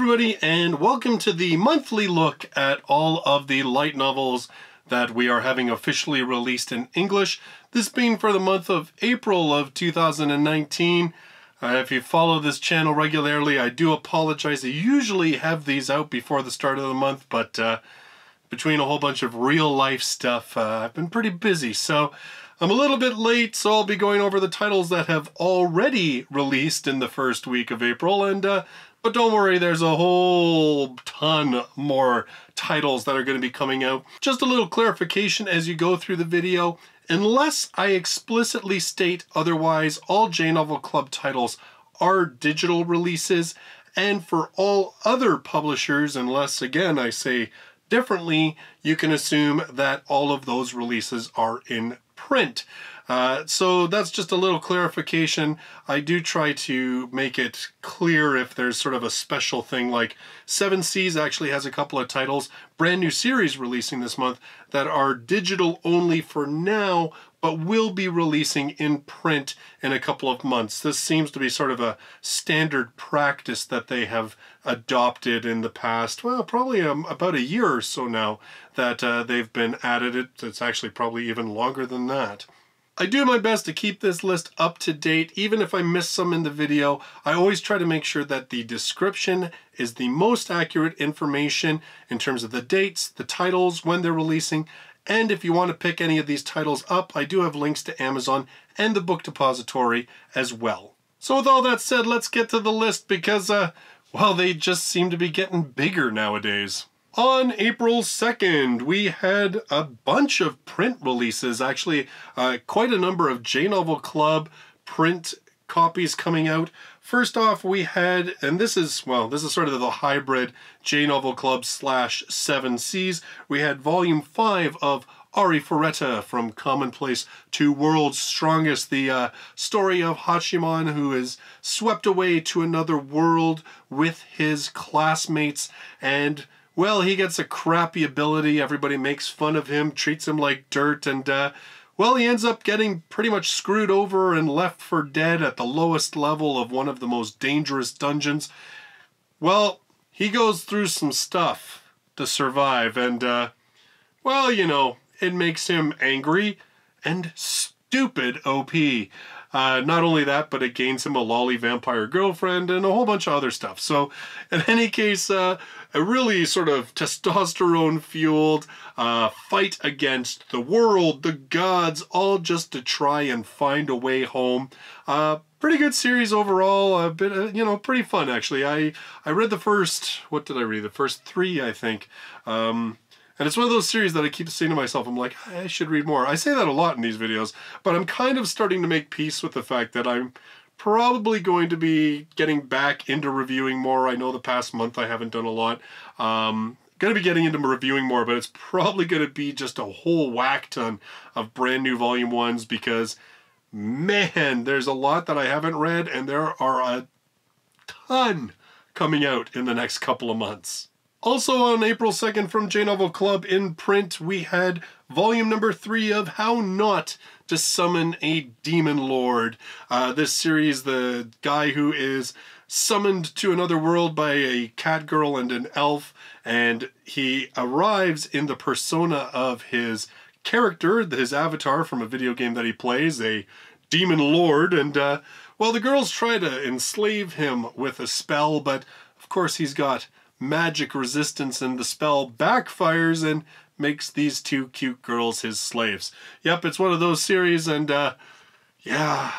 everybody, and welcome to the monthly look at all of the light novels that we are having officially released in English, this being for the month of April of 2019. If you follow this channel regularly, I do apologize. I usually have these out before the start of the month, but between a whole bunch of real life stuff, I've been pretty busy, so I'm a little bit late, so I'll be going over the titles that have already released in the first week of April, and but don't worry, there's a whole ton more titles that are going to be coming out. Just a little clarification as you go through the video. Unless I explicitly state otherwise, all J-Novel Club titles are digital releases, and for all other publishers, unless again I say differently, you can assume that all of those releases are in print. So that's just a little clarification. I do try to make it clear if there's sort of a special thing, like Seven Seas actually has a couple of titles, brand new series releasing this month, that are digital only for now, but will be releasing in print in a couple of months. This seems to be sort of a standard practice that they have adopted in the past, well, probably about a year or so now that they've been at it. It's actually probably even longer than that. I do my best to keep this list up to date, even if I miss some in the video. I always try to make sure that the description is the most accurate information in terms of the dates, the titles, when they're releasing, and if you want to pick any of these titles up, I do have links to Amazon and the book depository as well. So with all that said, let's get to the list because, well, they just seem to be getting bigger nowadays. On April 2nd, we had a bunch of print releases, actually quite a number of J-Novel Club print copies coming out. First off, we had, and this is sort of the hybrid J-Novel Club / Seven Seas, we had Volume 5 of Arifureta, From Commonplace to World's Strongest, the story of Hachiman who is swept away to another world with his classmates, and well, he gets a crappy ability, everybody makes fun of him, treats him like dirt, and well, he ends up getting pretty much screwed over and left for dead at the lowest level of one of the most dangerous dungeons. Well, he goes through some stuff to survive, and well, you know, it makes him angry and stupid OP. Not only that, but it gains him a lolly vampire girlfriend and a whole bunch of other stuff. So, in any case, a really sort of testosterone-fueled fight against the world, the gods, all just to try and find a way home. Pretty good series overall, a bit, you know, pretty fun actually. I read the first, what did I read? The first 3, I think. And it's one of those series that I keep saying to myself, I'm like, I should read more. I say that a lot in these videos, but I'm kind of starting to make peace with the fact that I'm probably going to be getting back into reviewing more. I know the past month I haven't done a lot. Going to be getting into reviewing more, but it's probably going to be just a whole whack ton of brand new Volume 1s because, man, there's a lot that I haven't read, and there are a ton coming out in the next couple of months. Also on April 2nd from J-Novel Club in print, we had volume number 3 of How Not to Summon a Demon Lord. This series, the guy who is summoned to another world by a cat girl and an elf, and he arrives in the persona of his character, his avatar from a video game that he plays, a demon lord, and well, the girls try to enslave him with a spell, but of course he's got magic resistance and the spell backfires and makes these 2 cute girls his slaves. Yep, it's one of those series, and yeah,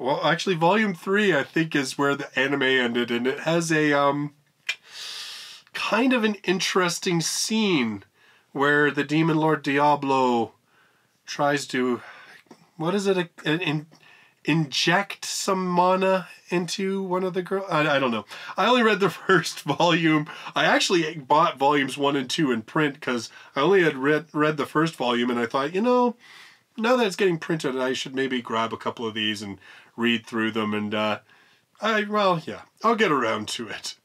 well, actually Volume 3 I think is where the anime ended, and it has a kind of an interesting scene where the Demon Lord Diablo tries to, what is it, inject some mana into one of the girls. I don't know. I only read the first volume. I actually bought volumes 1 and 2 in print because I only had read the first volume, and I thought, you know, now that it's getting printed, I should maybe grab a couple of these and read through them, and well, yeah, I'll get around to it.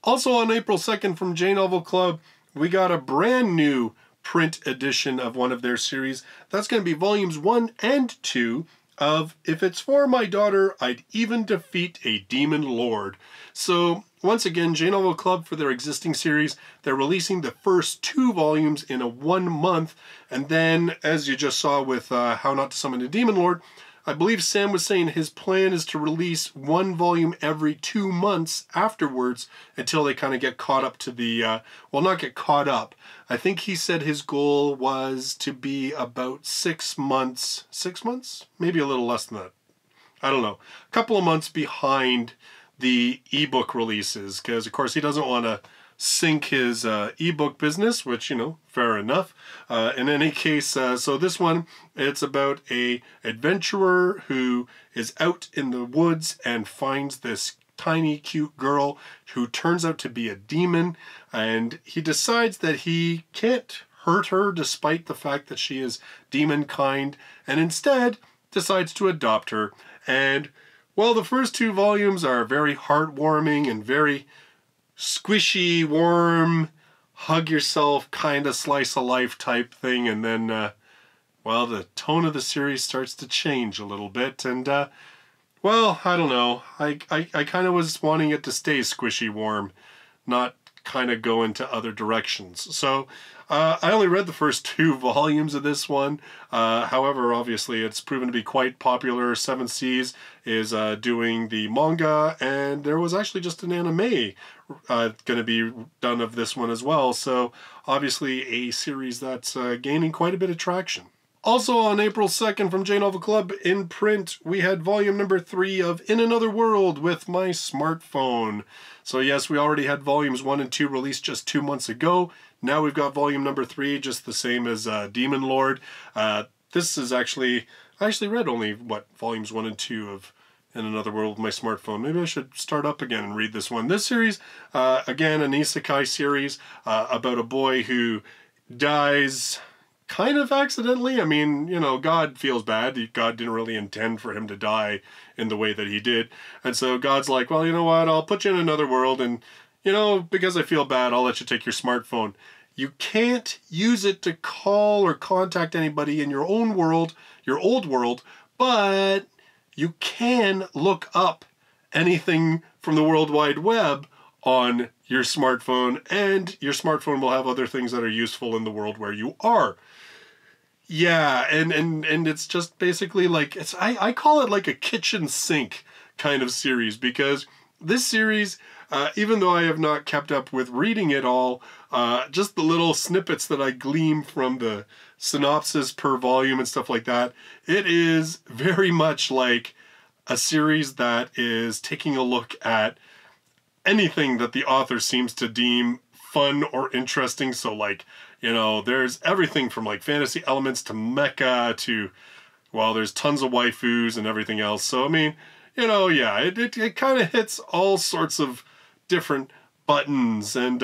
Also on April 2nd from J-Novel Club, we got a brand new print edition of one of their series. That's going to be volumes 1 and 2 of if it's for my daughter, I'd even defeat a demon lord. So once again, J-Novel Club, for their existing series, they're releasing the first 2 volumes in a 1 month. And then, as you just saw with How Not to Summon a Demon Lord, I believe Sam was saying his plan is to release 1 volume every 2 months afterwards until they kind of get caught up to the, well, not get caught up. I think he said his goal was to be about 6 months, 6 months? Maybe a little less than that. I don't know. A couple of months behind the ebook releases, because of course he doesn't want to sink his ebook business, which, you know, fair enough. In any case, so this one, it's about a adventurer who is out in the woods and finds this tiny cute girl who turns out to be a demon, and he decides that he can't hurt her despite the fact that she is demon kind, and instead decides to adopt her. And well, the first 2 volumes are very heartwarming and very squishy, warm, hug yourself, kind of slice of life type thing. And then, well, the tone of the series starts to change a little bit. And, well, I don't know. I kind of was wanting it to stay squishy warm, not kind of go into other directions. So I only read the first 2 volumes of this one. However, obviously, it's proven to be quite popular. 7 Seas is doing the manga, and there was actually just an anime going to be done of this one as well. So obviously a series that's gaining quite a bit of traction. Also on April 2nd from J-Novel Club in print, we had volume number 3 of In Another World with My Smartphone. So yes, we already had volumes 1 and 2 released just 2 months ago. Now we've got volume number 3, just the same as Demon Lord. This is actually, I actually read only, volumes 1 and 2 of In Another World with My Smartphone. Maybe I should start up again and read this one. This series, again, an isekai series about a boy who dies kind of accidentally. I mean, you know, God feels bad. God didn't really intend for him to die in the way that he did. And so God's like, well, you know what? I'll put you in another world, and, you know, because I feel bad, I'll let you take your smartphone. You can't use it to call or contact anybody in your own world, your old world, but you can look up anything from the World Wide Web on your smartphone, and your smartphone will have other things that are useful in the world where you are. Yeah, and it's just basically like, I call it like a kitchen sink kind of series, because this series, even though I have not kept up with reading it all, just the little snippets that I glean from the synopsis per volume and stuff like that, it is very much like a series that is taking a look at anything that the author seems to deem fun or interesting. So like, you know, there's everything from like fantasy elements to mecha to, well, there's tons of waifus and everything else. So, I mean, you know, yeah, it kind of hits all sorts of different buttons, and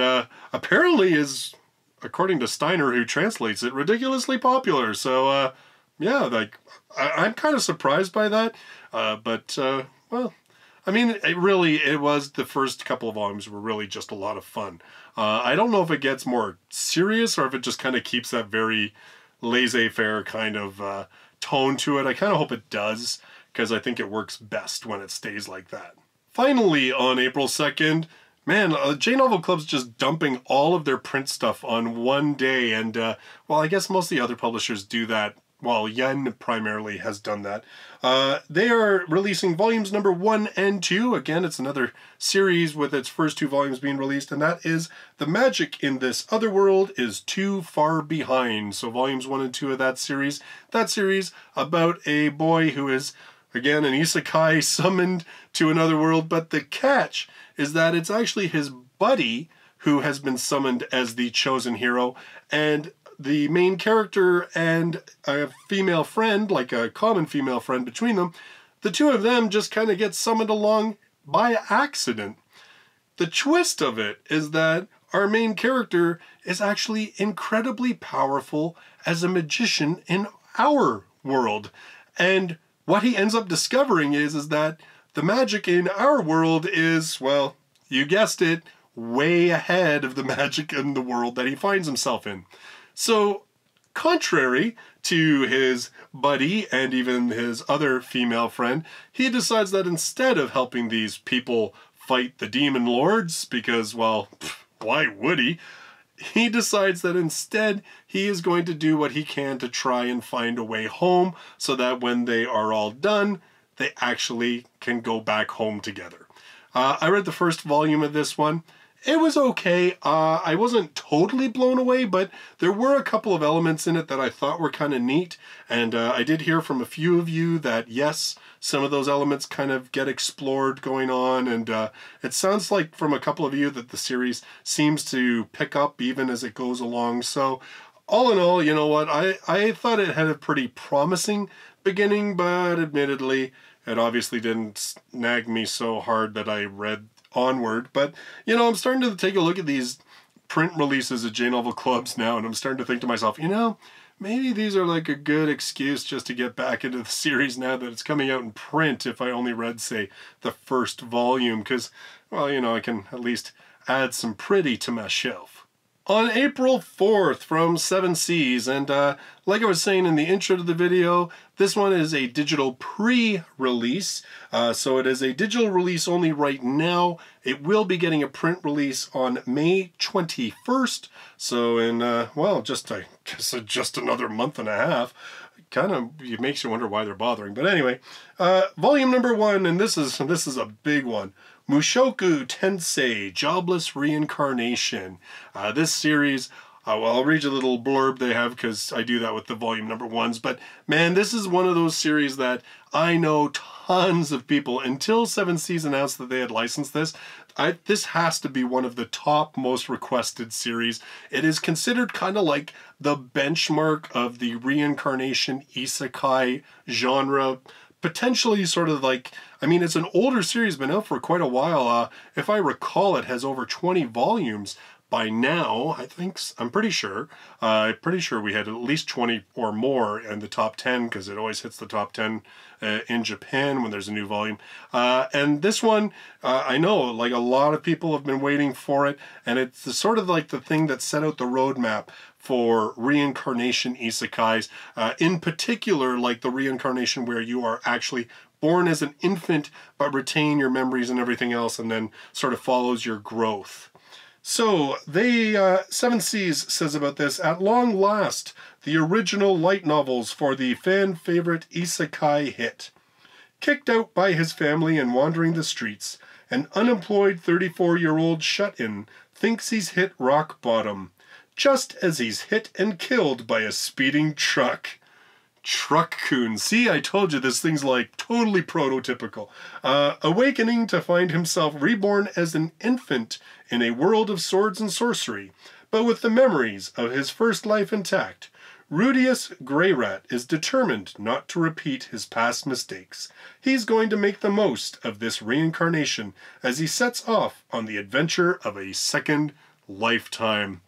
apparently is, according to Steiner, who translates it, ridiculously popular. So, yeah, like, I'm kind of surprised by that. But well, I mean, it was, the first couple of volumes were really just a lot of fun. I don't know if it gets more serious or if it just kind of keeps that very laissez-faire kind of tone to it. I kind of hope it does, because I think it works best when it stays like that. Finally, on April 2nd, man, J-Novel Club's just dumping all of their print stuff on one day, and, well, I guess most of the other publishers do that. Well, Yen primarily has done that. They are releasing volumes number 1 and 2. Again, it's another series with its first 2 volumes being released, and that is The Magic in This Other World is Too Far Behind. So volumes 1 and 2 of that series. That series about a boy who is, again, an isekai summoned to another world, but the catch is that it's actually his buddy who has been summoned as the chosen hero, and the main character and a female friend, like a common female friend between them, the two of them just kind of get summoned along by accident. The twist of it is that our main character is actually incredibly powerful as a magician in our world. And what he ends up discovering is that the magic in our world is, well, you guessed it, way ahead of the magic in the world that he finds himself in. So, contrary to his buddy and even his other female friend, he decides that instead of helping these people fight the demon lords, because, well, why would he? He decides that instead he is going to do what he can to try and find a way home so that when they are all done, they actually can go back home together. I read the first volume of this one. It was okay. I wasn't totally blown away, but there were a couple of elements in it that I thought were kind of neat. And I did hear from a few of you that, yes, some of those elements kind of get explored going on. And it sounds like from a couple of you that the series seems to pick up even as it goes along. So all in all, you know what? I thought it had a pretty promising beginning, but admittedly, it obviously didn't nag me so hard that I read onward. But, you know, I'm starting to take a look at these print releases at J-Novel Clubs now, and I'm starting to think to myself, you know, maybe these are like a good excuse just to get back into the series now that it's coming out in print if I only read, say, the first volume, because, well, you know, I can at least add some pretty to my shelf. On April 4th from 7 Seas, and like I was saying in the intro to the video, this one is a digital pre-release, so it is a digital release only right now. It will be getting a print release on May 21st, so in, well, I guess just another month and a half. Kind of, it makes you wonder why they're bothering, but anyway, volume number 1, and this is a big one. Mushoku Tenshei, Jobless Reincarnation. This series, well, I'll read you a little blurb they have because I do that with the volume number 1s, but man, this is one of those series that I know tons of people, until 7 Seas announced that they had licensed this, this has to be one of the top most requested series. It is considered kind of like the benchmark of the reincarnation isekai genre. Potentially sort of like, I mean, it's an older series, been out for quite a while. If I recall, it has over 20 volumes by now, I'm pretty sure we had at least 20 or more in the top 10, because it always hits the top 10 in Japan when there's a new volume. And this one, I know, like, a lot of people have been waiting for it, and it's sort of like the thing that set out the roadmap for reincarnation isekais, in particular, like the reincarnation where you are actually born as an infant but retain your memories and everything else, and then sort of follows your growth. So, 7 Seas says about this, at long last, the original light novels for the fan-favorite isekai hit. Kicked out by his family and wandering the streets, an unemployed 34-year-old shut-in thinks he's hit rock bottom, just as he's hit and killed by a speeding truck. Truck-kun. See, I told you this thing's like totally prototypical. Awakening to find himself reborn as an infant in a world of swords and sorcery, but with the memories of his first life intact, Rudius Greyrat is determined not to repeat his past mistakes. He's going to make the most of this reincarnation as he sets off on the adventure of a second lifetime.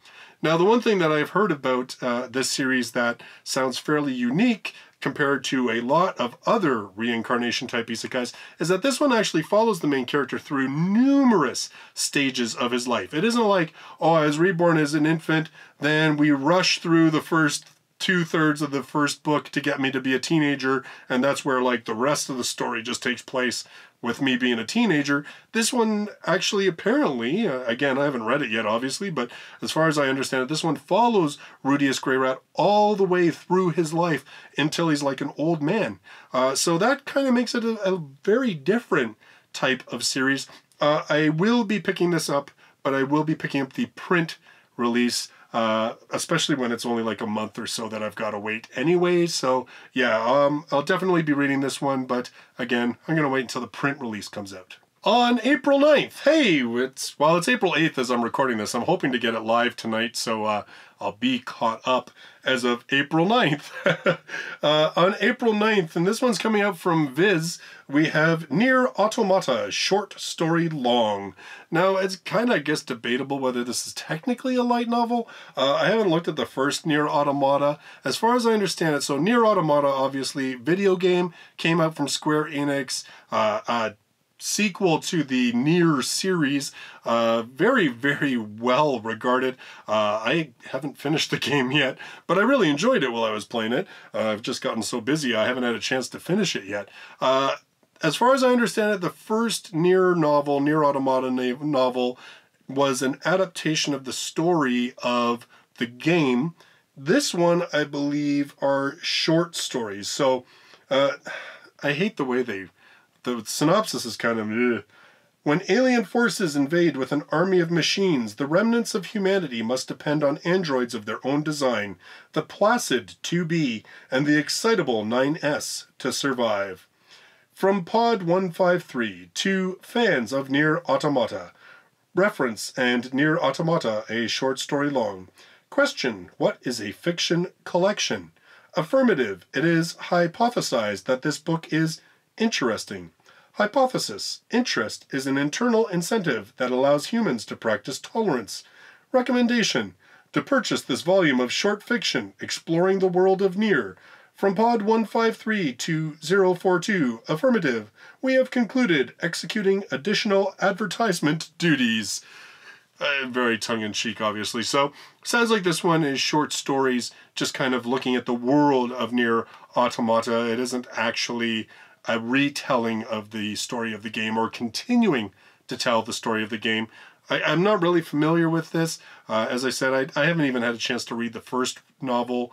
Now, the one thing that I've heard about this series that sounds fairly unique compared to a lot of other reincarnation type isekais is that this one actually follows the main character through numerous stages of his life. It isn't like, oh, I was reborn as an infant, then we rush through the first 2/3 of the first book to get me to be a teenager, and that's where like the rest of the story just takes place with me being a teenager. This one actually apparently, again, I haven't read it yet obviously, but as far as I understand it, this one follows Rudius Greyrat all the way through his life until he's like an old man. So that kind of makes it a very different type of series. I will be picking this up, but I will be picking up the print release, especially when it's only like a month or so that I've got to wait anyway. So yeah, I'll definitely be reading this one, but again, I'm going to wait until the print release comes out. On April 9th, hey, it's April 8th as I'm recording this. I'm hoping to get it live tonight, so I'll be caught up as of April 9th. On April 9th, and this one's coming out from Viz, we have Nier Automata, short story long. Now, it's kind of, I guess, debatable whether this is technically a light novel. I haven't looked at the first Nier Automata. As far as I understand it, so Nier Automata, obviously, video game, came out from Square Enix, sequel to the Nier series. Very, very well regarded. I haven't finished the game yet, but I really enjoyed it while I was playing it. I've just gotten so busy I haven't had a chance to finish it yet. As far as I understand it, the first Nier novel, Nier Automata novel, was an adaptation of the story of the game. This one, I believe, are short stories. So, I hate the way the synopsis is kind of... Ugh. When alien forces invade with an army of machines, the remnants of humanity must depend on androids of their own design, the placid 2B and the excitable 9S, to survive. From Pod 153 to fans of Nier Automata. Reference and Nier Automata, a short story long. Question, what is a fiction collection? Affirmative, it is hypothesized that this book is interesting. Hypothesis, interest is an internal incentive that allows humans to practice tolerance. Recommendation, to purchase this volume of short fiction exploring the world of Nier. From Pod 153 to 042, affirmative, we have concluded executing additional advertisement duties. Very tongue-in-cheek, obviously. So, sounds like this one is short stories, just kind of looking at the world of Nier Automata. It isn't actually a retelling of the story of the game or continuing to tell the story of the game. I'm not really familiar with this. As I said, I haven't even had a chance to read the first novel.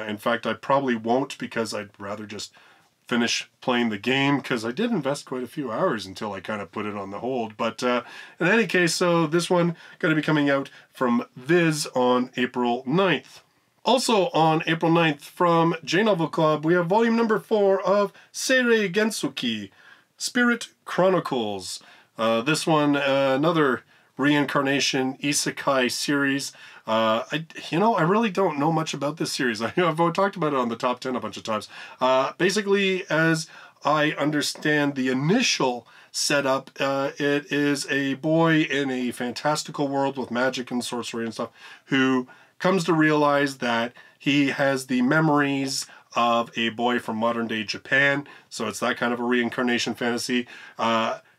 In fact, I probably won't because I'd rather just finish playing the game because I did invest quite a few hours until I kind of put it on the hold. But in any case, so this one going to be coming out from Viz on April 9th. Also on April 9th from J-Novel Club, we have volume number 4 of Seirei Gensouki, Spirit Chronicles. This one, another Reincarnation Isekai series. I really don't know much about this series. I've talked about it on the top 10 a bunch of times. Basically, as I understand the initial setup, it is a boy in a fantastical world with magic and sorcery and stuff who comes to realize that he has the memories of a boy from modern-day Japan. So it's that kind of a reincarnation fantasy.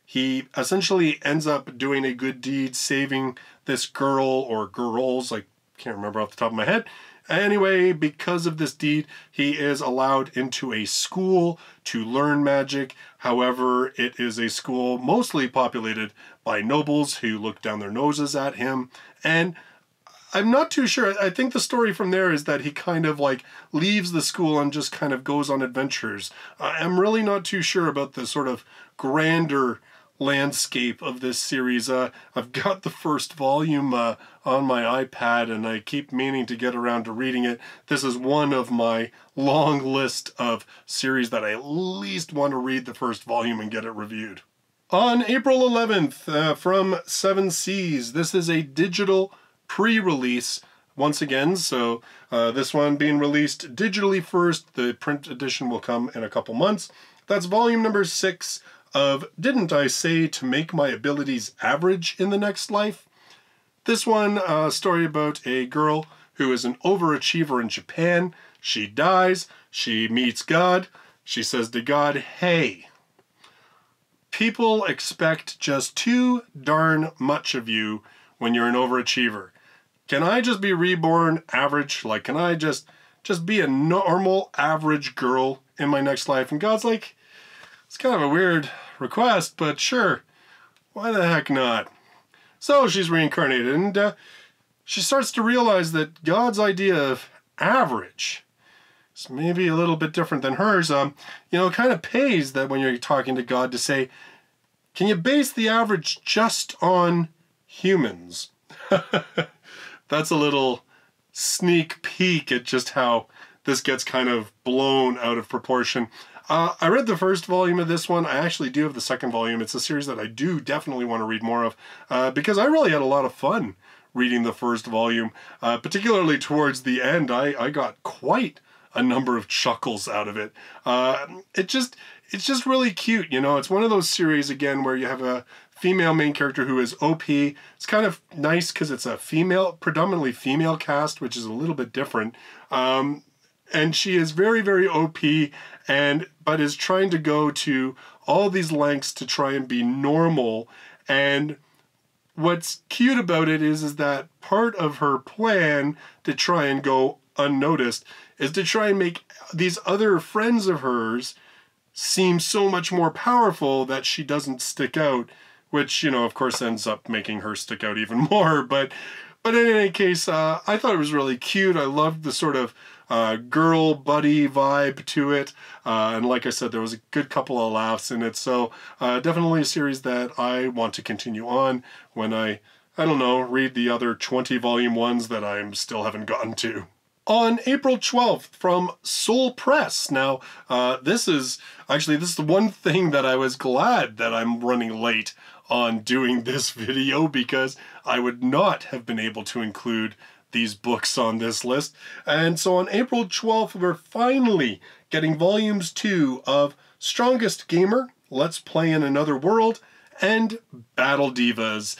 He essentially ends up doing a good deed, saving this girl or girls, I can't remember off the top of my head. Anyway, because of this deed, he is allowed into a school to learn magic. However, it is a school mostly populated by nobles who look down their noses at him. And I'm not too sure. I think the story from there is that he kind of like leaves the school and just kind of goes on adventures. I'm really not too sure about the sort of grander landscape of this series. I've got the first volume on my iPad and I keep meaning to get around to reading it. This is one of my long list of series that I at least want to read the first volume and get it reviewed. On April 11th from Seven Seas, this is a digital pre-release once again, so this one being released digitally first. The print edition will come in a couple months. That's volume number 6 of Didn't I Say to Make My Abilities Average in the Next Life? This one, a story about a girl who is an overachiever in Japan. She dies, she meets God, she says to God, hey, people expect just too darn much of you when you're an overachiever. Can I just be reborn average? Like, can I just be a normal average girl in my next life? And God's like, it's kind of a weird request, but sure, why the heck not? So she's reincarnated, and she starts to realize that God's idea of average is maybe a little bit different than hers. It kind of pays that when you're talking to God to say, can you base the average just on humans? That's a little sneak peek at just how this gets kind of blown out of proportion. I read the first volume of this one. I actually do have the second volume. It's a series that I do definitely want to read more of because I really had a lot of fun reading the first volume, particularly towards the end. I got quite a number of chuckles out of it. It's just really cute, It's one of those series, again, where you have a female main character who is OP. It's kind of nice because it's a predominantly female cast, which is a little bit different. and she is very, very OP, but is trying to go to all these lengths to try and be normal. And what's cute about it is that part of her plan to try and go unnoticed is to try and make these other friends of hers seem so much more powerful that she doesn't stick out, which, you know, of course ends up making her stick out even more. But in any case, I thought it was really cute. I loved the sort of girl buddy vibe to it. And like I said, there was a good couple of laughs in it. So definitely a series that I want to continue on when I don't know, read the other 20 volume ones that I still haven't gotten to. On April 12th from Soul Press. Now, this is the one thing that I was glad that I'm running late on doing this video, because I would not have been able to include these books on this list. And so on April 12th, we're finally getting volumes 2 of Strongest Gamer, Let's Play in Another World, and Battle Divas.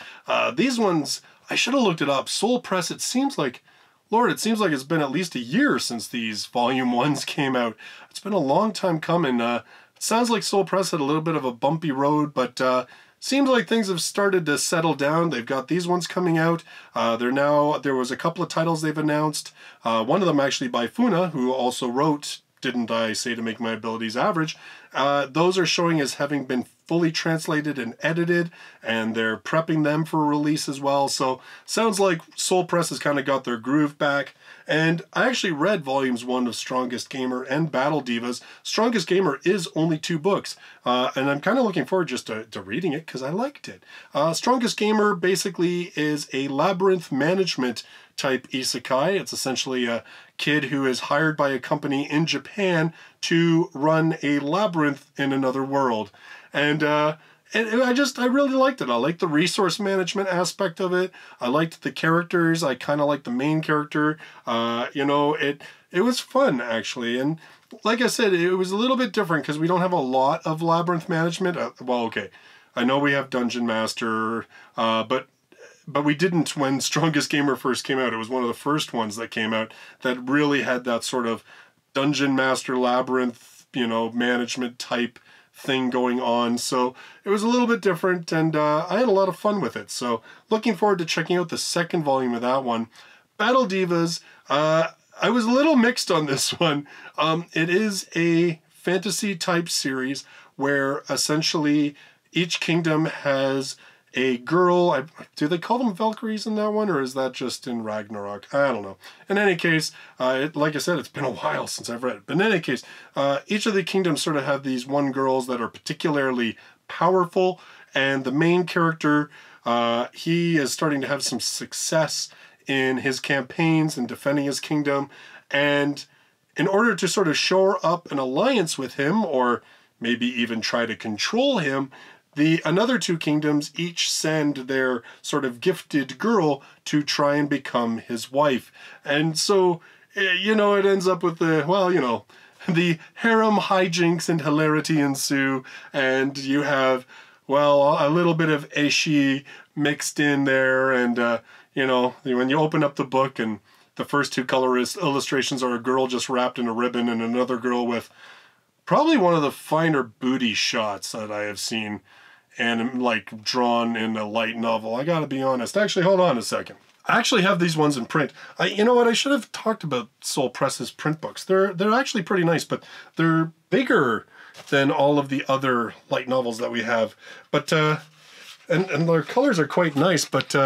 These ones, I should have looked it up. Soul Press, it seems like it's been at least a year since these volume 1s came out. It's been a long time coming. It sounds like Soul Press had a little bit of a bumpy road, but seems like things have started to settle down. They've got these ones coming out. There was a couple of titles they've announced. One of them actually by Funa, who also wrote Didn't I Say to Make My Abilities Average? Those are showing as having been fully translated and edited, and they're prepping them for release as well. So sounds like Soul Press has kind of got their groove back. And I actually read volumes 1 of Strongest Gamer and Battle Divas. Strongest Gamer is only 2 books, and I'm kind of looking forward just to reading it because I liked it. Strongest Gamer basically is a labyrinth management type isekai. It's essentially a kid who is hired by a company in Japan to run a labyrinth in another world. And I really liked it. I liked the resource management aspect of it. I liked the characters. I kind of liked the main character. It was fun, actually. And like I said, it was a little bit different because we don't have a lot of labyrinth management. I know we have Dungeon Master, but we didn't when Strongest Gamer first came out. It was one of the first ones that came out that really had that sort of Dungeon Master labyrinth, management type thing going on. So it was a little bit different, and I had a lot of fun with it. So looking forward to checking out the second volume of that one. Battle Divas, I was a little mixed on this one. It is a fantasy type series where essentially each kingdom has a girl. Do they call them Valkyries in that one, or is that just in Ragnarok? I don't know. In any case, like I said, it's been a while since I've read it. But in any case, each of the kingdoms sort of have these one girls that are particularly powerful, and the main character, he is starting to have some success in his campaigns and defending his kingdom, and in order to sort of shore up an alliance with him, or maybe even try to control him, the another 2 kingdoms each send their sort of gifted girl to try and become his wife. And so, it ends up with the harem hijinks and hilarity ensue, and you have, a little bit of ecchi mixed in there, and, when you open up the book and the first 2 color illustrations are a girl just wrapped in a ribbon and another girl with probably one of the finer booty shots that I have seen and like drawn in a light novel. I gotta be honest. Actually, hold on a second. I actually have these ones in print. You know what? I should have talked about Soul Press's print books. They're actually pretty nice, but they're bigger than all of the other light novels that we have. But and their colors are quite nice. But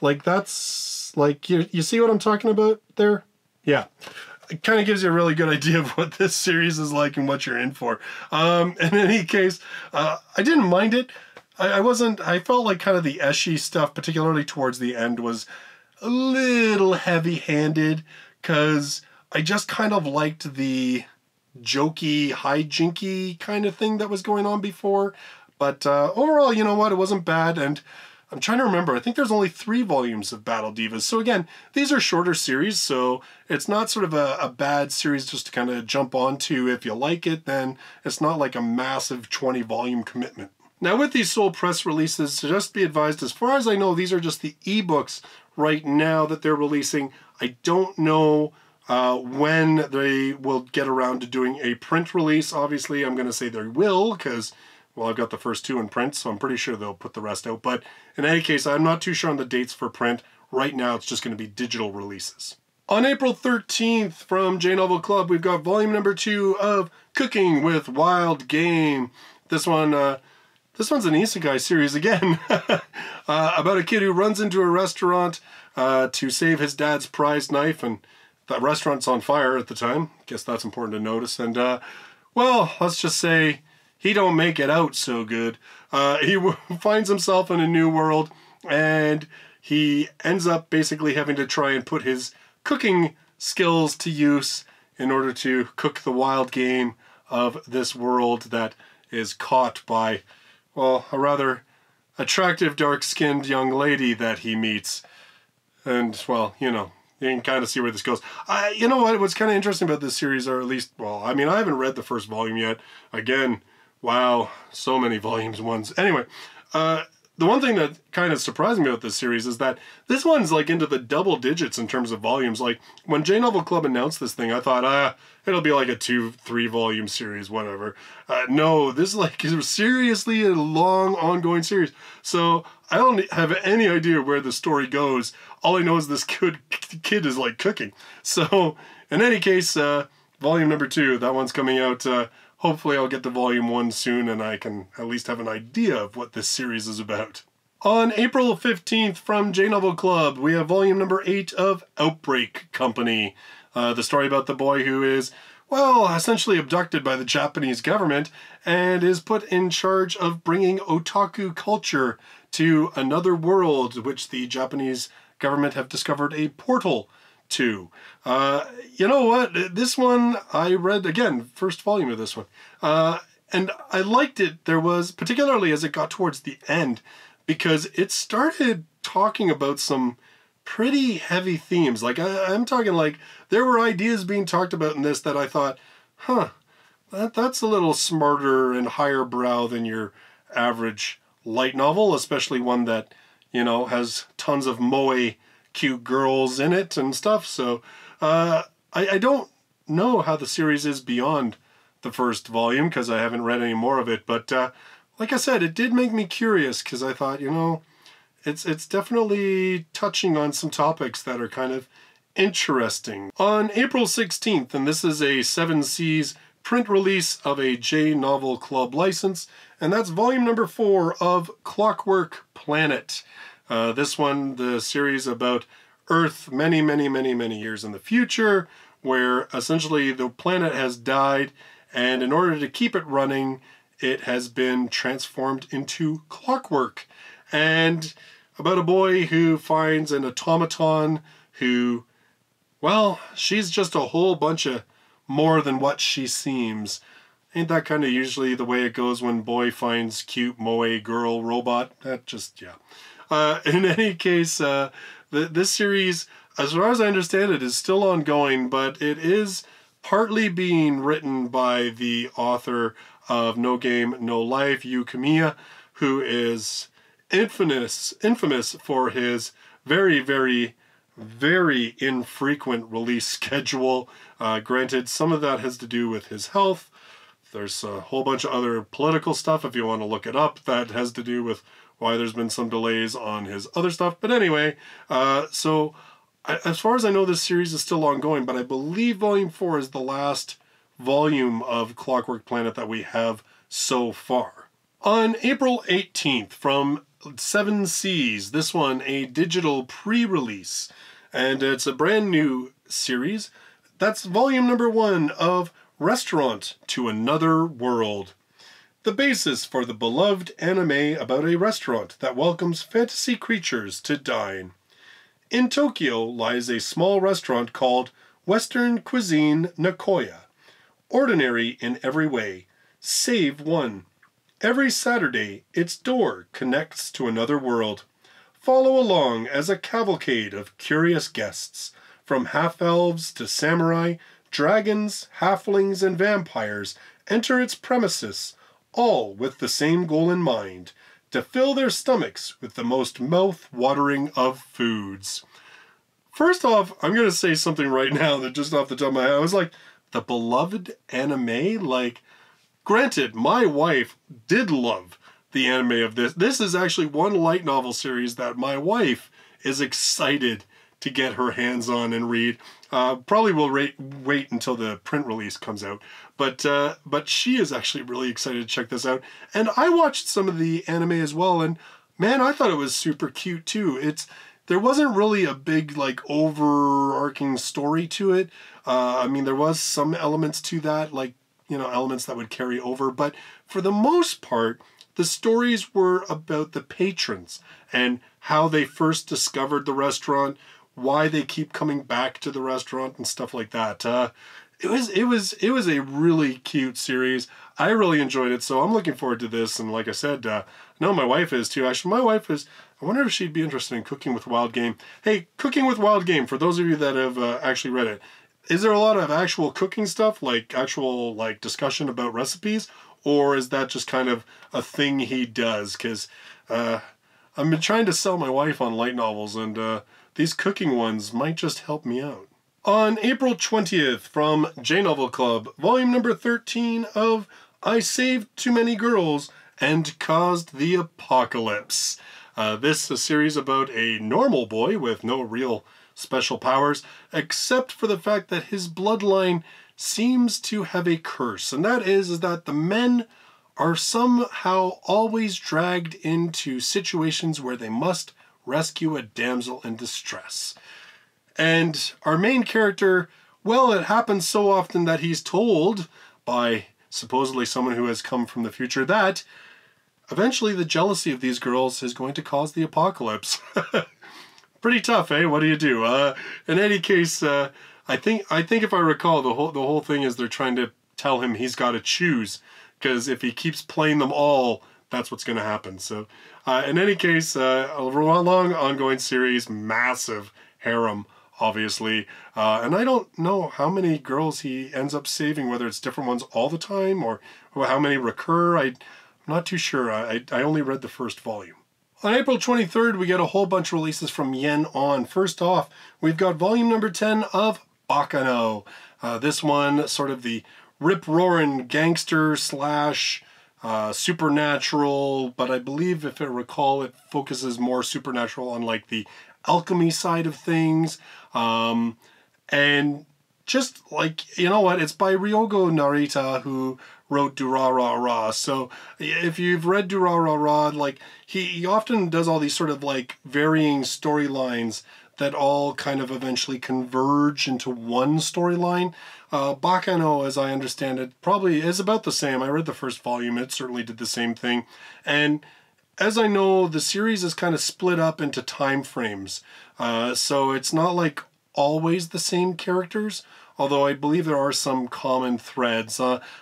that's like you see what I'm talking about there? Yeah. It kind of gives you a really good idea of what this series is like and what you're in for. In any case, I didn't mind it. I felt like kind of the ecchi stuff, particularly towards the end, was a little heavy-handed, because I just kind of liked the jokey, hijinky kind of thing that was going on before. But overall, you know what? It wasn't bad, and I'm trying to remember. I think there's only 3 volumes of Battle Divas. So again, these are shorter series, so it's not sort of a bad series just to kind of jump onto. If you like it, then it's not like a massive 20-volume commitment. Now with these Soul Press releases, just be advised, as far as I know, these are just the ebooks right now that they're releasing. I don't know when they will get around to doing a print release. Obviously, I'm going to say they will because, well, I've got the first 2 in print, so I'm pretty sure they'll put the rest out. But in any case, I'm not too sure on the dates for print. Right now, it's just going to be digital releases. On April 13th, from J-Novel Club, we've got volume number 2 of Cooking with Wild Game. This one's an isekai series again, about a kid who runs into a restaurant to save his dad's prized knife, and that restaurant's on fire at the time. Guess that's important to notice. And, well, let's just say he don't make it out so good. He finds himself in a new world, and he ends up basically having to try and put his cooking skills to use in order to cook the wild game of this world that is caught by, well, a rather attractive dark-skinned young lady that he meets. And, well, you know, you can kind of see where this goes. You know what? What's kind of interesting about this series, or at least, well, I mean, I haven't read the first volume yet. Again, wow, so many volumes once. Anyway, the one thing that kind of surprised me about this series is that this one's like into the double digits in terms of volumes. Like when J-Novel Club announced this thing, I thought, it'll be like a 2-3 volume series, whatever. No, this is like seriously a long ongoing series. So I don't have any idea where the story goes. All I know is this kid is like cooking. So in any case, volume number 2, that one's coming out. Hopefully I'll get to volume 1 soon and I can at least have an idea of what this series is about. On April 15th from J-Novel Club, we have volume number 8 of Outbreak Company. The story about the boy who is, well, essentially abducted by the Japanese government and is put in charge of bringing otaku culture to another world, which the Japanese government have discovered a portal to. You know what? This one I read, again, first volume of this one. And I liked it. There was, particularly as it got towards the end, because it started talking about some pretty heavy themes. Like, I'm talking like, there were ideas being talked about in this that I thought, that's a little smarter and higher brow than your average light novel, especially one that, you know, has tons of moe cute girls in it and stuff. So I don't know how the series is beyond the first volume because I haven't read any more of it. But like I said, it did make me curious because I thought, you know, it's definitely touching on some topics that are kind of interesting. On April 16th, and this is a 7 Seas print release of a J-Novel Club license, and that's volume number 4 of Clockwork Planet. This one, the series about Earth many years in the future, where essentially the planet has died, and in order to keep it running, it has been transformed into clockwork. And about a boy who finds an automaton who, well, she's just a whole bunch of more than what she seems. Ain't that kind of usually the way it goes when boy finds cute moe girl robot? That just, yeah. In any case, this series, as far as I understand it, is still ongoing, but it is partly being written by the author of No Game, No Life, Yu Kamiya, who is infamous for his very infrequent release schedule. Granted, some of that has to do with his health. There's a whole bunch of other political stuff, if you want to look it up, that has to do with why there's been some delays on his other stuff. But anyway, so as far as I know, this series is still ongoing, but I believe volume 4 is the last volume of Clockwork Planet that we have so far. On April 18th, from 7 Seas, this one, a digital pre-release, and it's a brand new series. That's volume number 1 of Restaurant to Another World. The basis for the beloved anime about a restaurant that welcomes fantasy creatures to dine. In Tokyo lies a small restaurant called Western Cuisine Nakoya. Ordinary in every way, save one. Every Saturday, its door connects to another world. Follow along as a cavalcade of curious guests, from half-elves to samurai, dragons, halflings, and vampires, enter its premises, all with the same goal in mind, to fill their stomachs with the most mouth-watering of foods. first off, I'm going to say something right now that just off the top of my head, I was like, the beloved anime? Like, granted, my wife did love the anime of this. This is actually one light novel series that my wife is excited to get her hands on and read. Probably will wait until the print release comes out. But she is actually really excited to check this out. And I watched some of the anime as well, and man, I thought it was super cute too. There wasn't really a big like overarching story to it. I mean, there was some elements to that, like, you know, elements that would carry over, but for the most part, the stories were about the patrons and how they first discovered the restaurant, why they keep coming back to the restaurant and stuff like that. It was a really cute series. I really enjoyed it, so I'm looking forward to this. And like I said, no, my wife is too. Actually, my wife is. I wonder if she'd be interested in Cooking with Wild Game. Hey, Cooking with Wild Game, for those of you that have actually read it, is there a lot of actual cooking stuff, like actual like discussion about recipes, or is that just kind of a thing he does? Because I've been trying to sell my wife on light novels, and these cooking ones might just help me out. On April 20th, from J Novel Club, volume number 13 of I Saved Too Many Girls and Caused the Apocalypse. This is a series about a normal boy with no real special powers, except for the fact that his bloodline seems to have a curse. And that is that the men are somehow always dragged into situations where they must rescue a damsel in distress. And our main character, well, it happens so often that he's told by supposedly someone who has come from the future that eventually the jealousy of these girls is going to cause the apocalypse. Pretty tough, eh? What do you do? In any case, I think if I recall, the whole thing is they're trying to tell him he's got to choose, because if he keeps playing them all, that's what's going to happen. So, in any case, a long ongoing series, massive harem, obviously, and I don't know how many girls he ends up saving, whether it's different ones all the time or how many recur. I'm not too sure. I only read the first volume. On April 23rd, we get a whole bunch of releases from Yen On. First off, we've got volume number 10 of Bakano. This one, sort of the rip-roaring gangster slash supernatural, but I believe, if I recall, it focuses more supernatural on like the alchemy side of things. And just like, you know what, it's by Ryogo Narita, who wrote Durarara. So if you've read Durarara, like he often does all these sort of like varying storylines that all kind of eventually converge into one storyline. Bakano, as I understand it, probably is about the same. I read the first volume, it certainly did the same thing. And as I know, the series is kind of split up into time frames. So it's not like always the same characters, although I believe there are some common threads.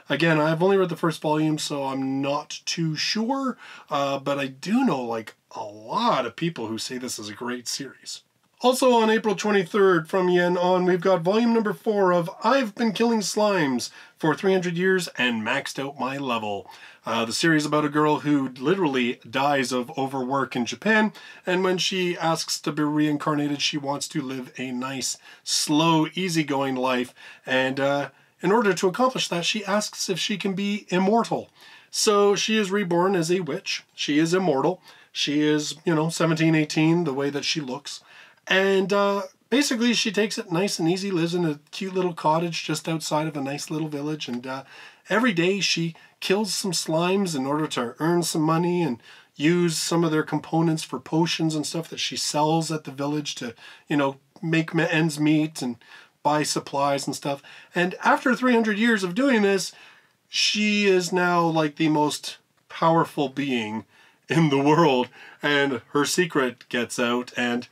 Again, I've only read the first volume, so I'm not too sure, but I do know like a lot of people who say this is a great series. Also on April 23rd, from Yen On, we've got volume number 4 of I've Been Killing Slimes for 300 Years and Maxed Out My Level. The series about a girl who literally dies of overwork in Japan, and when she asks to be reincarnated, she wants to live a nice, slow, easygoing life, and in order to accomplish that, she asks if she can be immortal. So she is reborn as a witch. She is immortal. She is, 17, 18, the way that she looks. And basically she takes it nice and easy, lives in a cute little cottage just outside of a nice little village, and every day she kills some slimes in order to earn some money and use some of their components for potions and stuff that she sells at the village to, make ends meet and buy supplies and stuff. And after 300 years of doing this, she is now like the most powerful being in the world, and her secret gets out and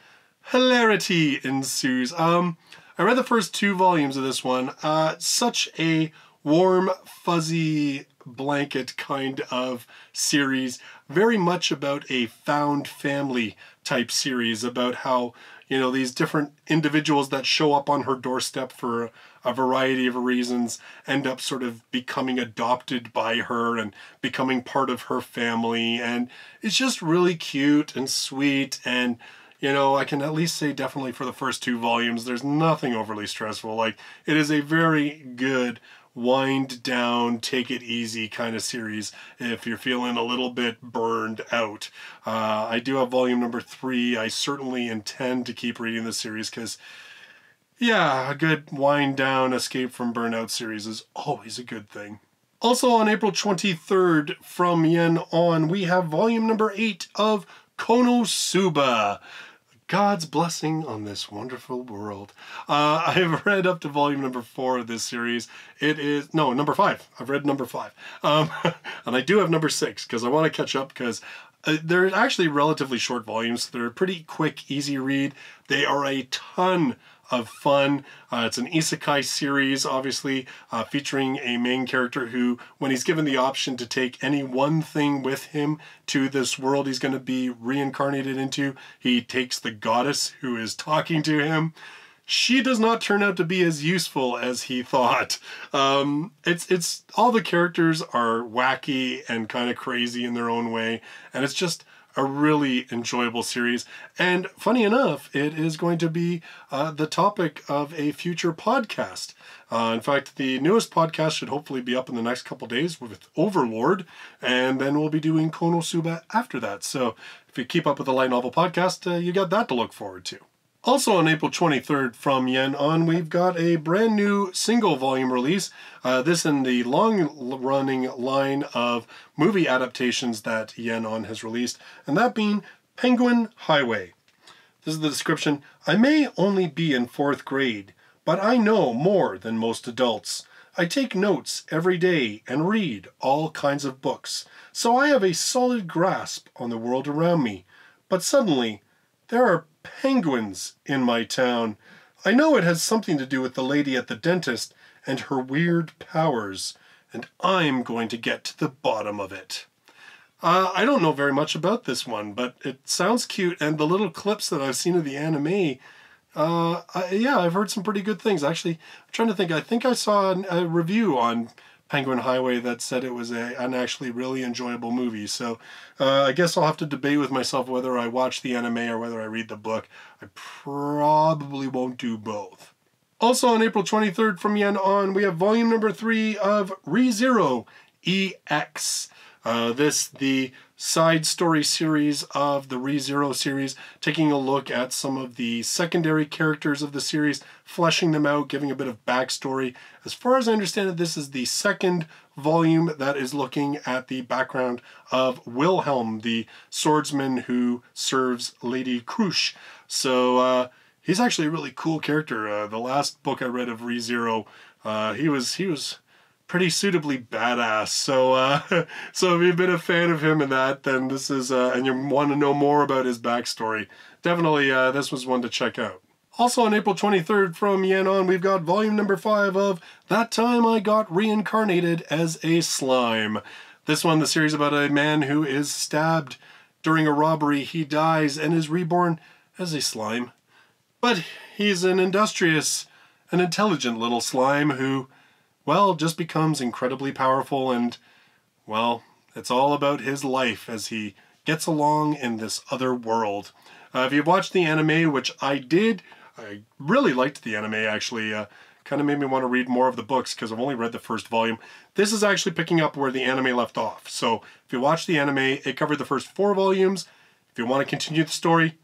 hilarity ensues. I read the first 2 volumes of this one. Such a warm, fuzzy blanket kind of series. Very much about a found family type series, about how, these different individuals that show up on her doorstep for a variety of reasons end up sort of becoming adopted by her and becoming part of her family. And it's just really cute and sweet, and you know, I can at least say definitely for the first 2 volumes, there's nothing overly stressful. Like, it is a very good wind down, take it easy kind of series if you're feeling a little bit burned out. I do have volume number 3. I certainly intend to keep reading this series because, yeah, a good wind down, escape from burnout series is always a good thing. Also on April 23rd from Yen On, we have volume number 8 of Konosuba. God's blessing on this wonderful world. I've read up to volume number 4 of this series. It is, no, number 5. I've read number 5. And I do have number 6 because I want to catch up because they're actually relatively short volumes. They're a pretty quick, easy read. They are a ton of fun. It's an isekai series, obviously, featuring a main character who, when he's given the option to take any one thing with him to this world he's going to be reincarnated into, he takes the goddess who is talking to him. She does not turn out to be as useful as he thought. It's all the characters are wacky and kind of crazy in their own way, and it's just a really enjoyable series. And funny enough, it is going to be the topic of a future podcast. In fact, the newest podcast should hopefully be up in the next couple days with Overlord, and then we'll be doing Konosuba after that. So if you keep up with the light novel podcast, you got that to look forward to. Also on April 23rd from Yen On, we've got a brand new single volume release. This in the long-running line of movie adaptations that Yen On has released, and that being Penguin Highway. This is the description. I may only be in 4th grade, but I know more than most adults. I take notes every day and read all kinds of books, so I have a solid grasp on the world around me. But suddenly, there are penguins in my town. I know it has something to do with the lady at the dentist and her weird powers, and I'm going to get to the bottom of it. I don't know very much about this one, but it sounds cute, and the little clips that I've seen of the anime, yeah, I've heard some pretty good things. Actually, I'm trying to think. I think I saw a review on Penguin Highway that said it was an actually really enjoyable movie. So I guess I'll have to debate with myself whether I watch the anime or whether I read the book. I probably won't do both. Also on April 23rd from Yen On, we have volume number 3 of ReZero EX. The side story series of the ReZero series, taking a look at some of the secondary characters of the series, fleshing them out, giving a bit of backstory. As far as I understand it, this is the second volume that is looking at the background of Wilhelm, the swordsman who serves Lady Krush. So he's actually a really cool character. The last book I read of ReZero, he was pretty suitably badass. So so if you've been a fan of him in that, then this is, and you want to know more about his backstory, definitely this was one to check out. Also on April 23rd from Yen On, we've got volume number 5 of That Time I Got Reincarnated as a Slime. This one, the series about a man who is stabbed during a robbery. He dies and is reborn as a slime. But he's an industrious and intelligent little slime who, well, just becomes incredibly powerful, and, well, it's all about his life as he gets along in this other world. If you've watched the anime, which I did, I really liked the anime, actually. Kind of made me want to read more of the books because I've only read the first volume. This is actually picking up where the anime left off. So if you watch the anime, it covered the first 4 volumes. If you want to continue the story,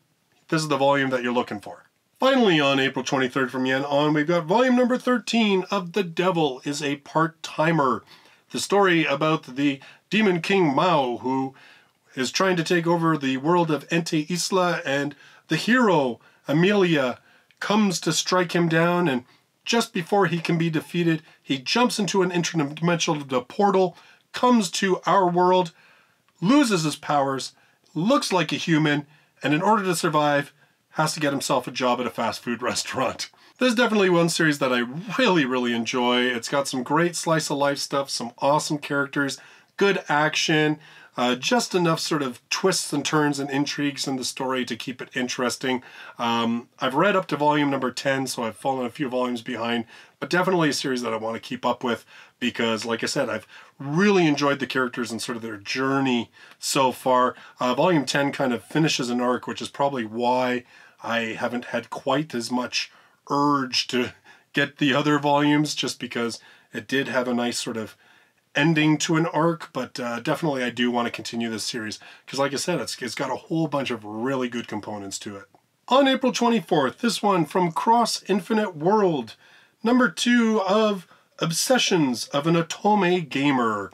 this is the volume that you're looking for. Finally, on April 23rd from Yen On, we've got volume number 13 of The Devil is a Part-Timer. The story about the Demon King Mao, who is trying to take over the world of Ente Isla, and the hero, Amelia, comes to strike him down, and just before he can be defeated, he jumps into an interdimensional portal, comes to our world, loses his powers, looks like a human, and in order to survive, has to get himself a job at a fast food restaurant. This is definitely one series that I really, really enjoy. It's got some great slice of life stuff, some awesome characters, good action. just enough sort of twists and turns and intrigues in the story to keep it interesting. I've read up to volume number 10, so I've fallen a few volumes behind, but definitely a series that I want to keep up with because, like I said, I've really enjoyed the characters and sort of their journey so far. Volume 10 kind of finishes an arc, which is probably why I haven't had quite as much urge to get the other volumes, just because it did have a nice sort of ending to an arc, but definitely I do want to continue this series because, like I said, it's got a whole bunch of really good components to it. On April 24th, this one from Cross Infinite World, number 2 of Obsessions of an Otome Gamer.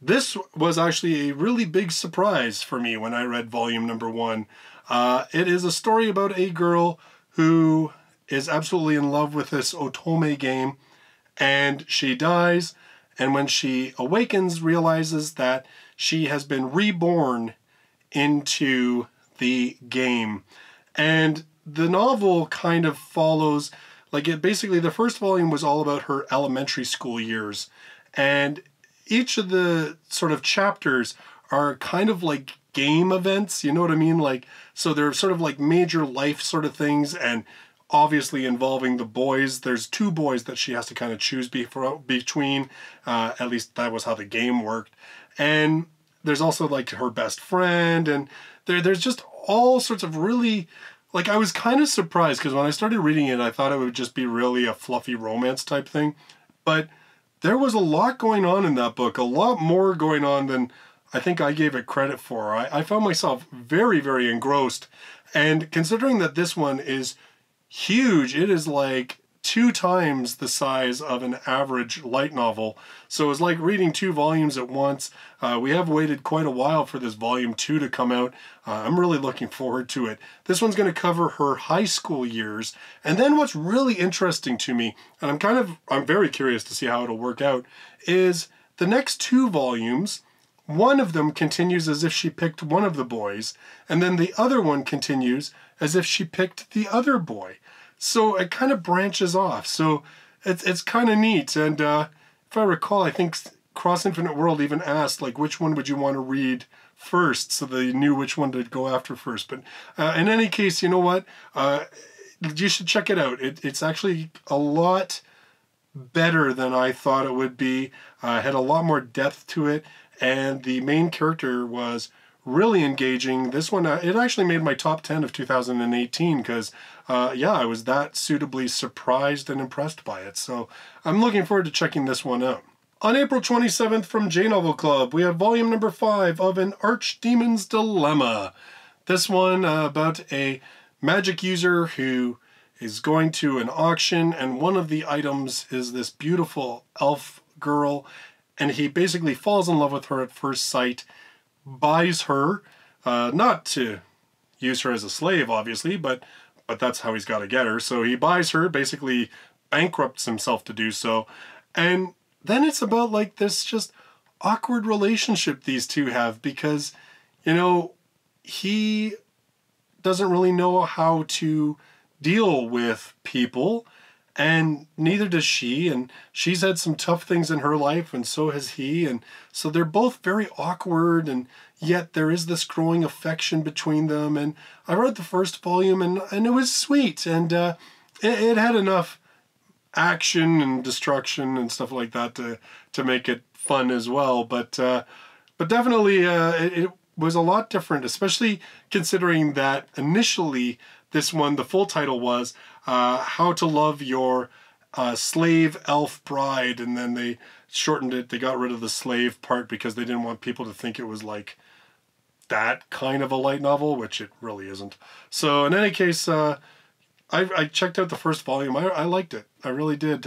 This was actually a really big surprise for me when I read volume number 1. It is a story about a girl who is absolutely in love with this Otome game, and she dies, and when she awakens, realizes that she has been reborn into the game. And the novel kind of follows, like, it basically, the first volume was all about her elementary school years, and each of the sort of chapters are kind of like game events, you know what I mean? Like, so they're sort of like major life sort of things, and obviously involving the boys. There's 2 boys that she has to kind of choose between. At least that was how the game worked. And there's also like her best friend, and there's just all sorts of really, like, I was kind of surprised because when I started reading it, I thought it would just be really a fluffy romance type thing. But there was a lot going on in that book, a lot more going on than I think I gave it credit for. I found myself very, very engrossed. And considering that this one is huge, it is like 2 times the size of an average light novel. So it's like reading 2 volumes at once. We have waited quite a while for this volume 2 to come out. I'm really looking forward to it. This one's going to cover her high school years. And then what's really interesting to me, and I'm very curious to see how it'll work out, is the next 2 volumes, one of them continues as if she picked one of the boys, and then the other one continues as if she picked the other boy. So it kind of branches off. So it's kind of neat. And if I recall, I think Cross Infinite World even asked, like, which one would you want to read first, so they knew which one to go after first. But in any case, you know what? You should check it out. It's actually a lot better than I thought it would be. Had a lot more depth to it, and the main character was really engaging. This one, it actually made my top 10 of 2018 because, yeah, I was that suitably surprised and impressed by it. So I'm looking forward to checking this one out. On April 27th from J-Novel Club, we have volume number 5 of An Archdemon's Dilemma. This one about a magic user who is going to an auction, and one of the items is this beautiful elf girl, and he basically falls in love with her at first sight, buys her, not to use her as a slave, obviously, but that's how he's got to get her. So he buys her, basically bankrupts himself to do so, and then it's about like this just awkward relationship these two have because, you know, he doesn't really know how to deal with people, and neither does she, and she's had some tough things in her life, and so has he, and so they're both very awkward, and yet there is this growing affection between them. And I read the first volume, and it was sweet, and it had enough action and destruction and stuff like that to make it fun as well, but definitely it was a lot different, especially considering that initially this one, the full title was How to Love Your Slave Elf Bride, and then they shortened it. They got rid of the slave part because they didn't want people to think it was like that kind of a light novel, which it really isn't. So in any case, I checked out the first volume. I liked it. I really did.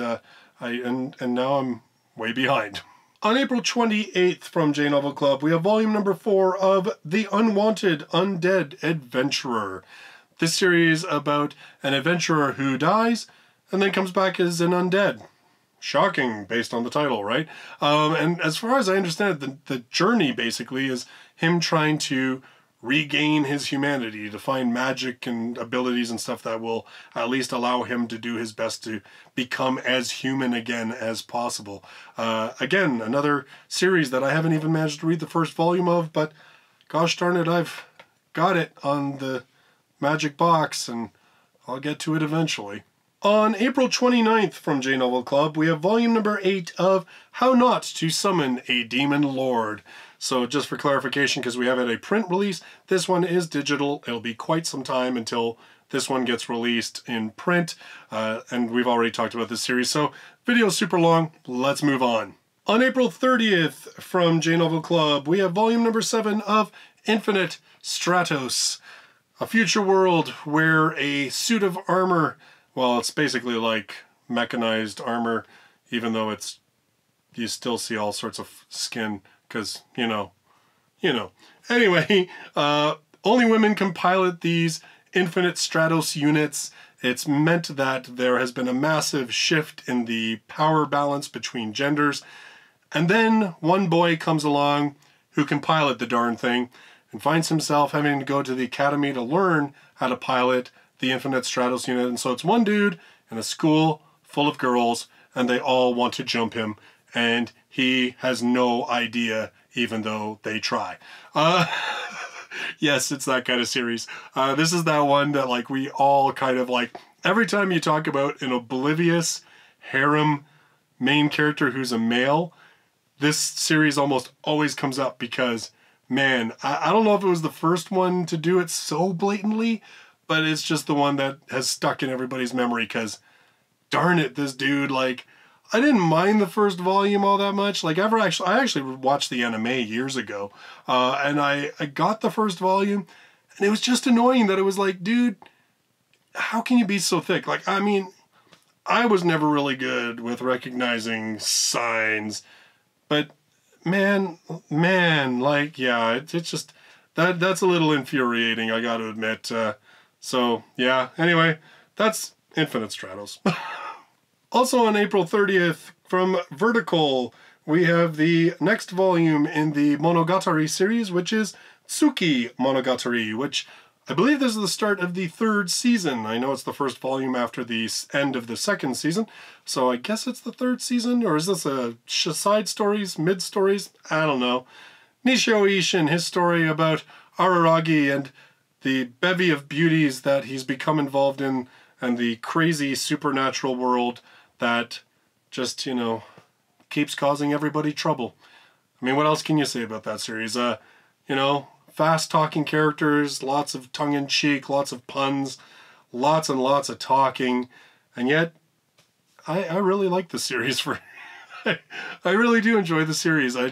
And now I'm way behind. On April 28th from J-Novel Club, we have volume number 4 of The Unwanted Undead Adventurer. This series about an adventurer who dies and then comes back as an undead. Shocking, based on the title, right? And as far as I understand it, the journey basically is him trying to regain his humanity, to find magic and abilities and stuff that will at least allow him to do his best to become as human again as possible. Again, another series that I haven't even managed to read the first volume of, but gosh darn it, I've got it on the magic box, and I'll get to it eventually. On April 29th from J Novel Club, we have volume number 8 of How Not to Summon a Demon Lord. So just for clarification, because we have had a print release, this one is digital. It'll be quite some time until this one gets released in print. And we've already talked about this series, so video's super long. Let's move on. On April 30th from J Novel Club, we have volume number 7 of Infinite Stratos. A future world where a suit of armor, well, it's basically like mechanized armor, even though it's, you still see all sorts of skin, because, you know. Anyway, only women can pilot these Infinite Stratos units. It's meant that there has been a massive shift in the power balance between genders. And then one boy comes along who can pilot the darn thing and finds himself having to go to the academy to learn how to pilot the Infinite Stratos unit. And so it's one dude in a school full of girls, and they all want to jump him, and he has no idea, even though they try. Yes, it's that kind of series. This is that one that, like, we all kind of like, every time you talk about an oblivious harem main character who's a male, this series almost always comes up, because, man, I don't know if it was the first one to do it so blatantly, but it's just the one that has stuck in everybody's memory, because, darn it, this dude, like, I didn't mind the first volume all that much. Like, I actually watched the anime years ago, and I got the first volume, and it was just annoying that it was like, dude, how can you be so thick? Like, I mean, I was never really good with recognizing signs, but man, like, yeah, it's just, that's a little infuriating, I gotta admit. So, yeah, anyway, that's Infinite Stratos. Also on April 30th, from Vertical, we have the next volume in the Monogatari series, which is Tsuki Monogatari, which I believe this is the start of the 3rd season. I know it's the first volume after the end of the 2nd season, so I guess it's the 3rd season, or is this a side stories, mid stories? I don't know. Nishio Ishin, his story about Araragi and the bevy of beauties that he's become involved in, and the crazy supernatural world that just, you know, keeps causing everybody trouble. I mean, what else can you say about that series? You know, fast-talking characters, lots of tongue-in-cheek, lots of puns, lots and lots of talking, and yet I really like the series. I really do enjoy the series. I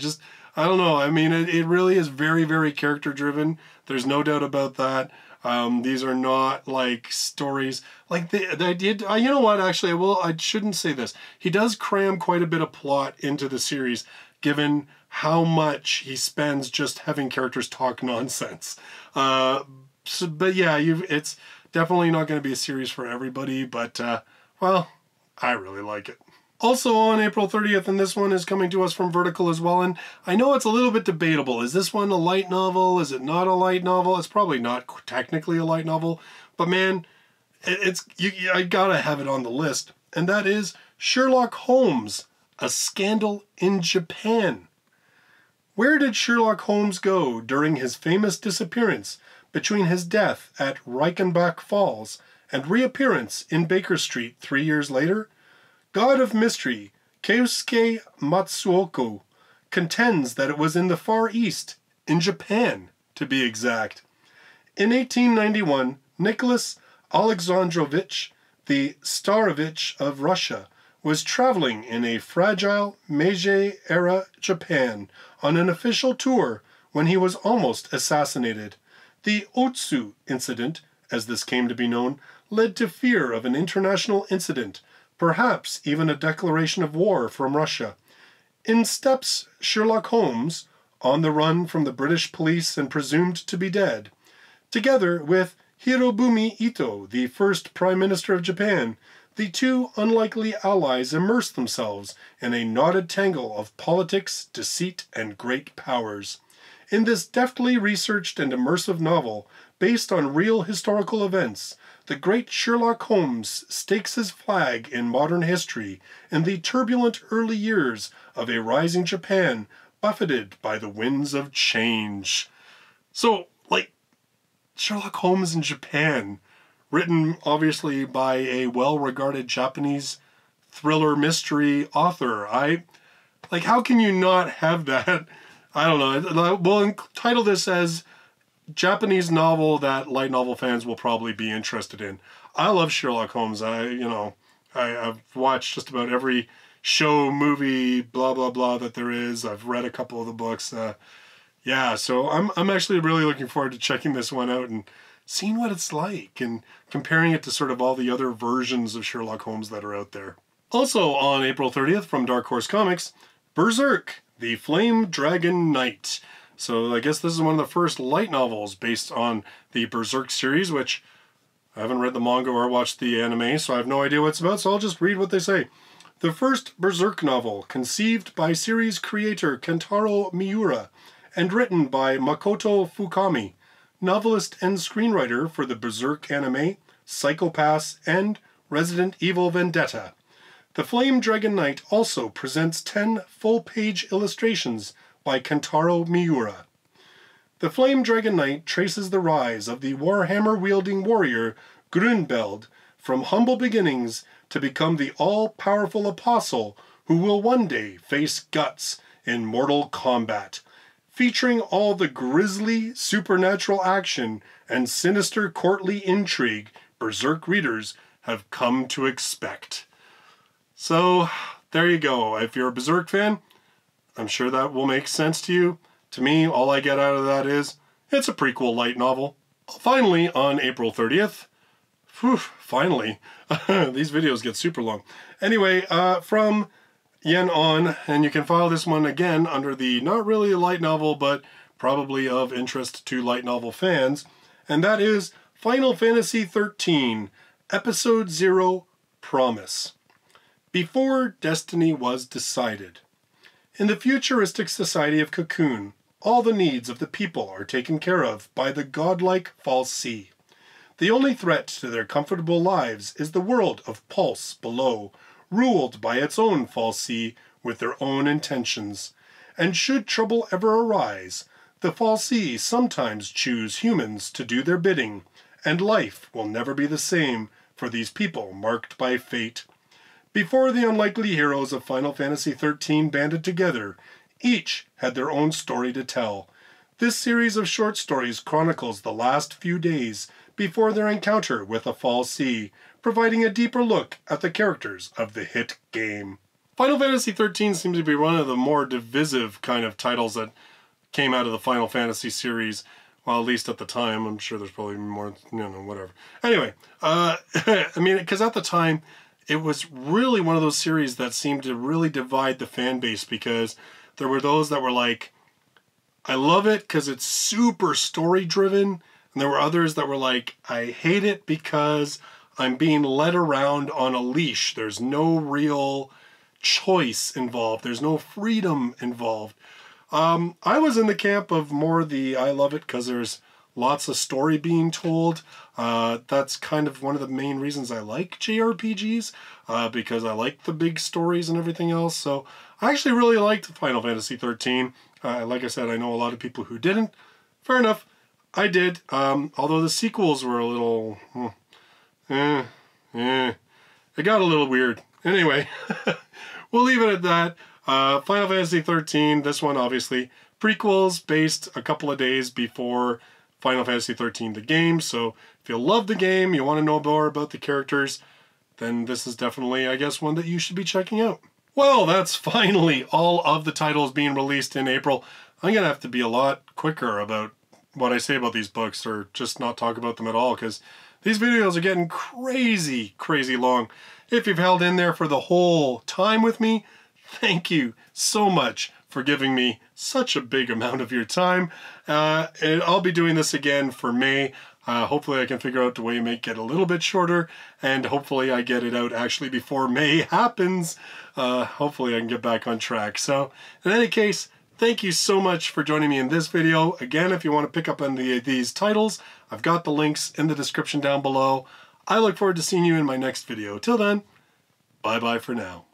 don't know. I mean, it really is very, very character-driven. There's no doubt about that. These are not like stories like the idea. You know what? Actually, I shouldn't say this. He does cram quite a bit of plot into the series, given how much he spends just having characters talk nonsense. But yeah, it's definitely not going to be a series for everybody. But well, I really like it. Also on April 30th, and this one is coming to us from Vertical as well, and I know it's a little bit debatable. Is this one a light novel? Is it not a light novel? It's probably not technically a light novel, but man, I gotta have it on the list, and that is Sherlock Holmes, A Scandal in Japan. Where did Sherlock Holmes go during his famous disappearance between his death at Reichenbach Falls and reappearance in Baker Street 3 years later? God of Mystery, Keisuke Matsuoka, contends that it was in the Far East, in Japan, to be exact. In 1891, Nicholas Alexandrovich, the Tsarevich of Russia, was traveling in a fragile Meiji-era Japan on an official tour when he was almost assassinated. The Otsu incident, as this came to be known, led to fear of an international incident, perhaps even a declaration of war from Russia. In steps Sherlock Holmes, on the run from the British police and presumed to be dead. Together with Hirobumi Ito, the first Prime Minister of Japan, the two unlikely allies immerse themselves in a knotted tangle of politics, deceit, and great powers. In this deftly researched and immersive novel, based on real historical events, the great Sherlock Holmes stakes his flag in modern history in the turbulent early years of a rising Japan buffeted by the winds of change. So, Sherlock Holmes in Japan, written obviously by a well-regarded Japanese thriller mystery author. How can you not have that? I don't know. We'll title this as Japanese novel that light novel fans will probably be interested in. I love Sherlock Holmes. I've watched just about every show, movie, blah, blah, blah that there is. I've read a couple of the books. So I'm actually really looking forward to checking this one out and seeing what it's like and comparing it to sort of all the other versions of Sherlock Holmes that are out there. Also on April 30th from Dark Horse Comics, Berserk, the Flame Dragon Knight. So I guess this is one of the first light novels based on the Berserk series, which I haven't read the manga or watched the anime, so I have no idea what it's about, so I'll just read what they say. The first Berserk novel, conceived by series creator Kentaro Miura and written by Makoto Fukami, novelist and screenwriter for the Berserk anime, Psycho Pass, and Resident Evil Vendetta. The Flame Dragon Knight also presents 10 full-page illustrations by Kentaro Miura. The Flame Dragon Knight traces the rise of the Warhammer-wielding warrior Grunbeld from humble beginnings to become the all-powerful apostle who will one day face Guts in mortal combat, featuring all the grisly supernatural action and sinister courtly intrigue Berserk readers have come to expect. So, there you go. If you're a Berserk fan, I'm sure that will make sense to you. To me, all I get out of that is, it's a prequel light novel. Finally, on April 30th, finally, these videos get super long. Anyway, from Yen On, and you can follow this one again under the not really a light novel, but probably of interest to light novel fans, and that is Final Fantasy XIII, Episode 0, Promise. Before destiny was decided. In the futuristic society of Cocoon, all the needs of the people are taken care of by the godlike False Sea. The only threat to their comfortable lives is the world of Pulse below, ruled by its own False Sea with their own intentions. And should trouble ever arise, the False Sea sometimes choose humans to do their bidding, and life will never be the same for these people marked by fate. Before the unlikely heroes of Final Fantasy XIII banded together, each had their own story to tell. This series of short stories chronicles the last few days before their encounter with a False Sea, providing a deeper look at the characters of the hit game. Final Fantasy XIII seems to be one of the more divisive kind of titles that came out of the Final Fantasy series. Well, at least at the time. I'm sure there's probably more, whatever. Anyway, because at the time, it was really one of those series that seemed to really divide the fan base, because there were those that were like, I love it because it's super story driven, and there were others that were like, I hate it because I'm being led around on a leash. There's no real choice involved. There's no freedom involved. I was in the camp of more the I love it because there's lots of story being told. That's kind of one of the main reasons I like JRPGs, because I like the big stories and everything else. So I actually really liked Final Fantasy XIII. Like I said, I know a lot of people who didn't. Fair enough. I did. Although the sequels were a little... it got a little weird. Anyway, we'll leave it at that. Final Fantasy XIII, this one obviously, prequels based a couple of days before Final Fantasy XIII the game, so if you love the game, you want to know more about the characters, then this is definitely, I guess, one that you should be checking out. Well, that's finally all of the titles being released in April. I'm going to have to be a lot quicker about what I say about these books, or just not talk about them at all, because these videos are getting crazy, crazy long. If you've held in there for the whole time with me, thank you so much for giving me such a big amount of your time. And I'll be doing this again for May. Hopefully I can figure out the way to make it a little bit shorter, and hopefully I get it out actually before May happens. Hopefully I can get back on track. So in any case, thank you so much for joining me in this video. Again, if you want to pick up on these titles, I've got the links in the description down below. I look forward to seeing you in my next video. Till then, bye-bye for now.